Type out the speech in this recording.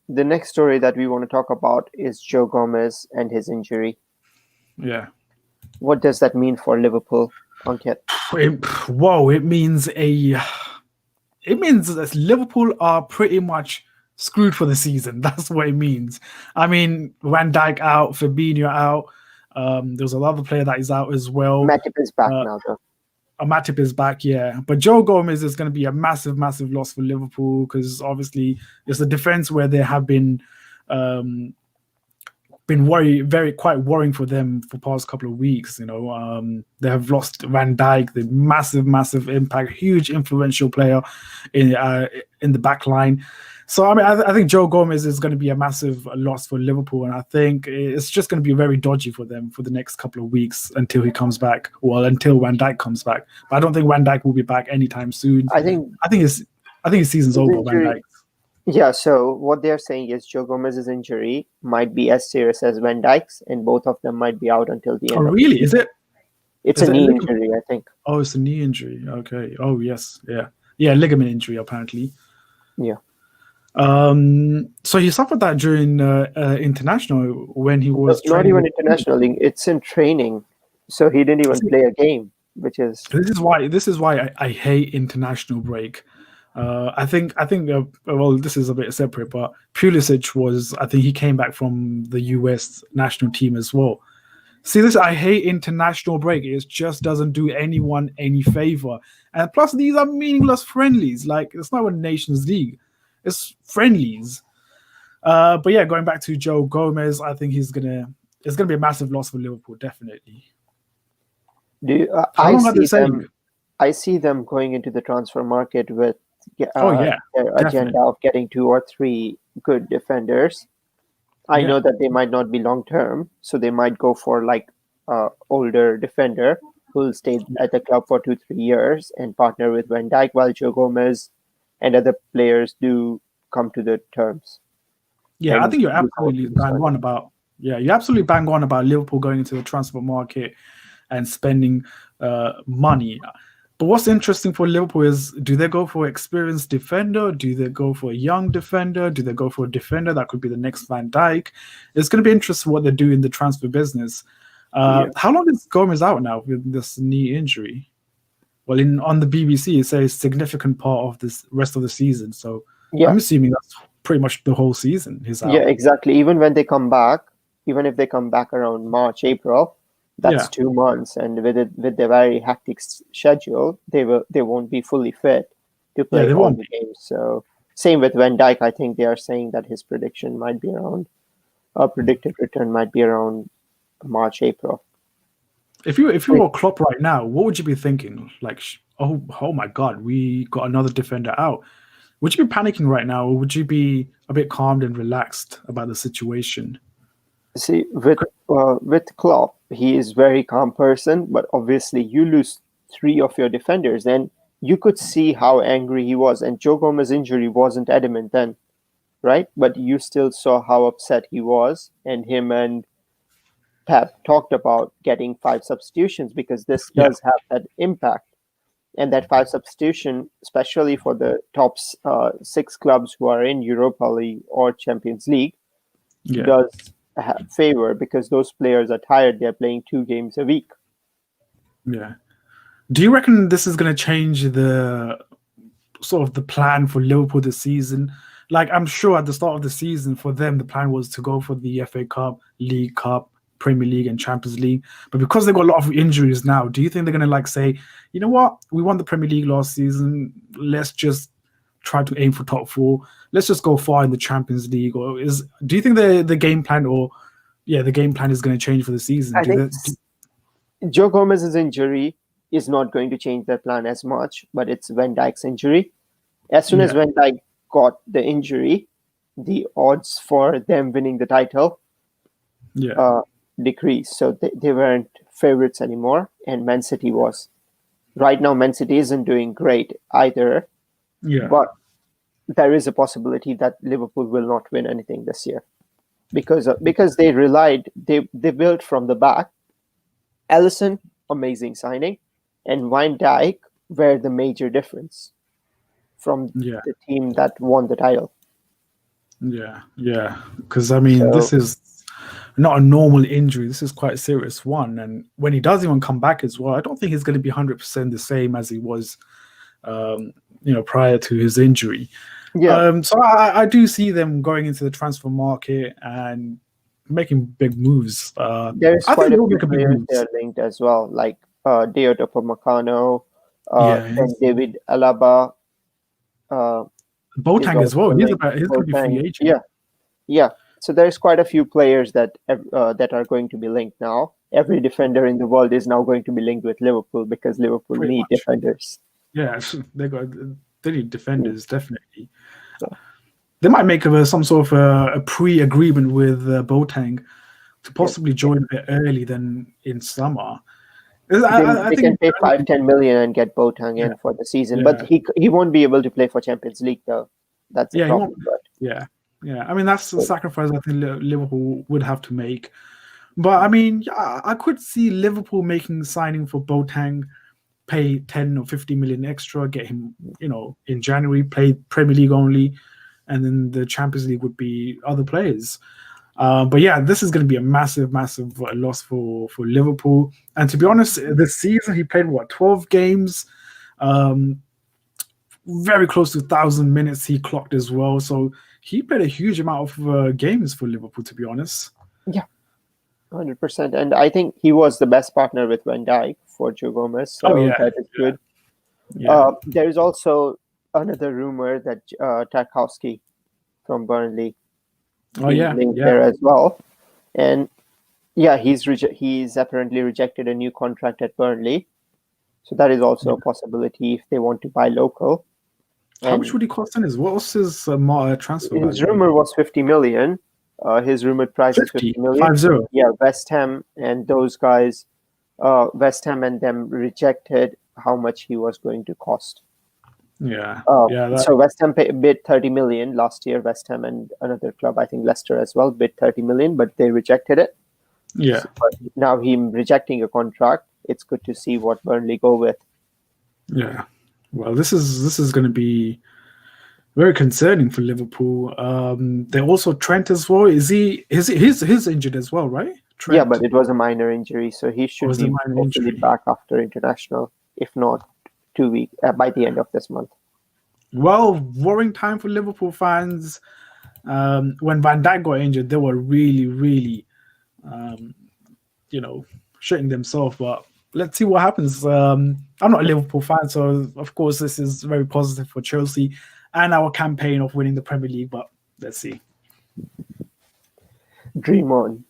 the next story that we want to talk about is Joe Gomez and his injury. Yeah. What does that mean for Liverpool, Ankit? It means that Liverpool are pretty much screwed for the season. That's what it means. I mean, Van Dijk out, Fabinho out. There's another player that is out as well. Matip is back Uh, now, though. Matip is back, yeah. But Joe Gomez is going to be a massive, massive loss for Liverpool because obviously it's a defense where they have um, quite worrying for them for past couple of weeks. They have lost Van Dijk, the massive impact, huge influential player in the back line. So I mean, I think Joe Gomez is going to be a massive loss for Liverpool, and I think it's just going to be very dodgy for them for the next couple of weeks until he comes back. Well, until Van Dijk comes back, but I don't think Van Dijk will be back anytime soon. I think his season's over. Van Dijk. Yeah, so what they're saying is Joe Gomez's injury might be as serious as Van Dijk's, and both of them might be out until the end. Oh, really? Is it? It's a knee injury, I think. Oh, it's a knee injury. Okay. Oh, yes. Yeah, ligament injury apparently. Yeah. So he suffered that during international when he was not even international. It's in training, so he didn't even play a game, which is this is why I hate international break. I think well, this is a bit separate, but Pulisic I think he came back from the US national team as well. See, I hate international break. It just doesn't do anyone any favor, and plus these are meaningless friendlies. Like, it's not a Nations League. It's friendlies. But yeah, going back to Joe Gomez, I think it's gonna be a massive loss for Liverpool, definitely. I see them going into the transfer market with their agenda of getting 2 or 3 good defenders. I know that they might not be long term, so they might go for like older defender who will stay at the club for 2-3 years and partner with Van Dijk while Joe Gomez and other players do come to the terms. Yeah, I think you're absolutely bang on about Liverpool going into the transfer market and spending money. But what's interesting for Liverpool is, do they go for an experienced defender? Do they go for a young defender? Do they go for a defender that could be the next Van Dijk? It's going to be interesting what they do in the transfer business. How long is Gomez out now with this knee injury? Well, on the BBC, it says significant part of this rest of the season. So I'm assuming that's pretty much the whole season. Yeah, exactly. Even when they come back, even if they come back around March, April, that's 2 months. And with the very hectic schedule, they won't be fully fit to play all the games. So same with Van Dijk. I think they are saying that his predicted return might be around March, April. If you were Klopp right now, what would you be thinking? Like, oh my God, we got another defender out. Would you be panicking right now, or would you be a bit calmed and relaxed about the situation? See, with Klopp, he is a very calm person, but obviously you lose 3 of your defenders, and you could see how angry he was. And Joe Gomez's injury wasn't adamant then, right? But you still saw how upset he was, and him and Pep talked about getting 5 substitutions because this does have that impact. And that 5 substitution, especially for the top 6 clubs who are in Europa League or Champions League, does have favor because those players are tired. They're playing 2 games a week. Yeah. Do you reckon this is going to change the sort of the plan for Liverpool this season? Like, I'm sure at the start of the season for them, the plan was to go for the FA Cup, League Cup, Premier League and Champions League, but because they've got a lot of injuries now, do you think they're going to say, you know what, we won the Premier League last season, let's just try to aim for top 4, let's just go far in the Champions League? Or do you think the game plan is going to change for the season? I think Joe Gomez's injury is not going to change their plan as much, but it's Van Dijk's injury. As soon as Van Dijk got the injury, the odds for them winning the title decreased. So they weren't favorites anymore, and Man City was. Right now, Man City isn't doing great either. Yeah. But there is a possibility that Liverpool will not win anything this year because they built from the back. Alisson, amazing signing, and Van Dijk were the major difference from the team that won the title. Yeah. Because I mean, this is not a normal injury. This is quite a serious one. And when he does even come back as well, I don't think he's going to be 100% the same as he was, prior to his injury. Yeah. So I do see them going into the transfer market and making big moves. There's I quite think a they'll few make a big players moves. they are linked as well, like Deodo Upamecano, Yeah, then David Alaba. Is Boateng as well. also He's linked. going to be free Boateng. agent. Yeah. So there's quite a few players that are going to be linked now. Every defender in the world is now going to be linked with Liverpool because Liverpool Pretty need much. defenders. Yeah, they need defenders, definitely. Yeah. They might make some sort of a pre-agreement with Boateng to possibly join a bit early than in summer. I They can think pay 5-10 million and get Boateng in for the season, but he won't be able to play for Champions League though. That's the problem. Yeah. I mean, that's the sacrifice I think Liverpool would have to make. But I mean, I could see Liverpool making signing for Boateng, pay 10 or 50 million extra, get him, in January, play Premier League only, and then the Champions League would be other players. But yeah, this is going to be a massive loss for Liverpool. And to be honest, this season he played 12 games, very close to 1,000 minutes he clocked as well. So he played a huge amount of games for Liverpool, to be honest. Yeah, 100%. And I think he was the best partner with Van Dijk for Joe Gomez. So that is good. Yeah. There is also another rumor that Tarkowski from Burnley linked there as well. And yeah, he's apparently rejected a new contract at Burnley. So that is also a possibility if they want to buy local. How much would he cost in what was his transfer? His rumor was 50 million. His rumored price is 50 million. 50. Yeah, West Ham and those guys, West Ham and them rejected how much he was going to cost. Yeah. So West Ham bid 30 million last year. West Ham and another club, I think Leicester as well, bid 30 million, but they rejected it. Yeah. So, but now him rejecting a contract, it's good to see what Burnley go with. Yeah. Well, this is going to be very concerning for Liverpool. They also Trent as well. He's injured as well, right? Trent. Yeah, but it was a minor injury, so he should be hopefully back after international, if not 2 weeks by the end of this month. Well, worrying time for Liverpool fans. When Van Dijk got injured, they were really, shitting themselves. But let's see what happens. I'm not a Liverpool fan, so of course this is very positive for Chelsea and our campaign of winning the Premier League. But let's see. Dream on.